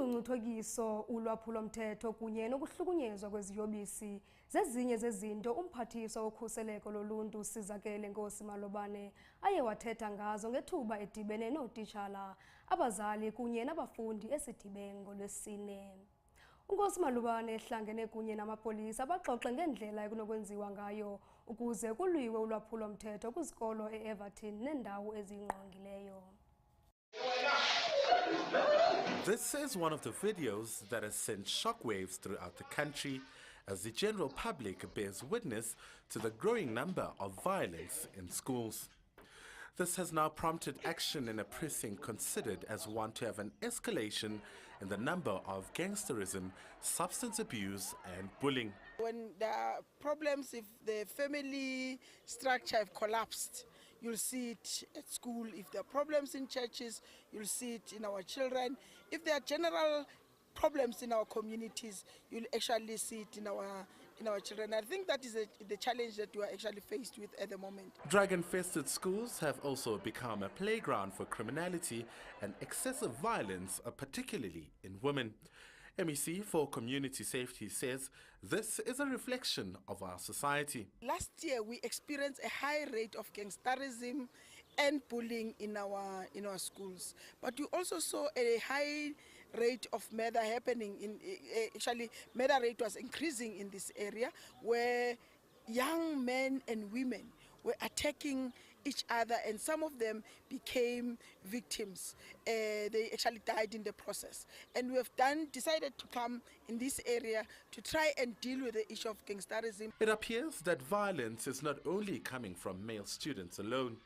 Ucungcuthokiso, ulwaphulomthetho kunye nokuhlukunyezwa kweziyobisi zezinye zezinto umphathiswa wokhuseleko loluntu Sizakele Nkosi-Malobane aye wathetha ngazo ngethuba edibene nootitshala, abazali kunye nabafundi esidibene ngolwesine. uNkosi-Malobane ehlangene kunye namapolisa baxoxe ngendlela ekunokwenziwa ngayo ukuze kulwiwe ulwaphulomthetho kwizikolo e-Everton nendawo eziyingqongileyo. This is one of the videos that has sent shockwaves throughout the country as the general public bears witness to the growing number of violence in schools. This has now prompted action in a precinct considered as one to have an escalation in the number of gangsterism, substance abuse and bullying. When there are problems, if the family structure have collapsed, you'll see it at school. If there are problems in churches, you'll see it in our children. If there are general problems in our communities, you'll actually see it in our children. I think that is the challenge that we are actually faced with at the moment. Drug-infested schools have also become a playground for criminality and excessive violence, particularly in women. MEC for Community Safety says this is a reflection of our society. Last year we experienced a high rate of gangsterism and bullying in our schools, but we also saw a high rate of murder happening. Actually, murder rate was increasing in this area where young men and women were attacking each other, and some of them became victims. They actually died in the process. And we have decided to come in this area to try and deal with the issue of gangsterism. It appears that violence is not only coming from male students alone.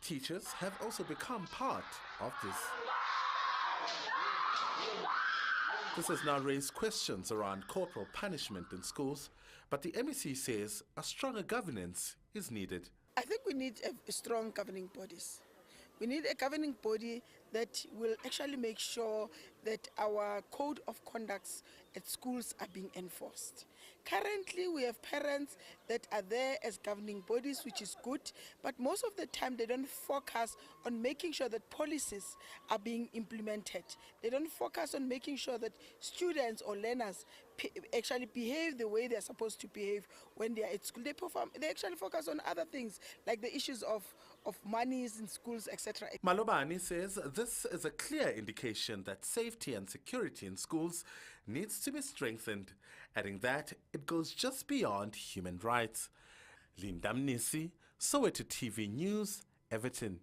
Teachers have also become part of this. This has now raised questions around corporal punishment in schools, but the MEC says a stronger governance is needed. I think we need a strong governing bodies. We need a governing body that will actually make sure that our code of conducts at schools are being enforced. Currently, we have parents that are there as governing bodies, which is good, but most of the time they don't focus on making sure that policies are being implemented. They don't focus on making sure that students or learners actually behave the way they're supposed to behave when they are at school. They actually focus on other things, like the issues of monies in schools, etc. Malobane says this is a clear indication that safety and security in schools needs to be strengthened, adding that it goes just beyond human rights. Linda Mnisi, Soweto TV News, Everton.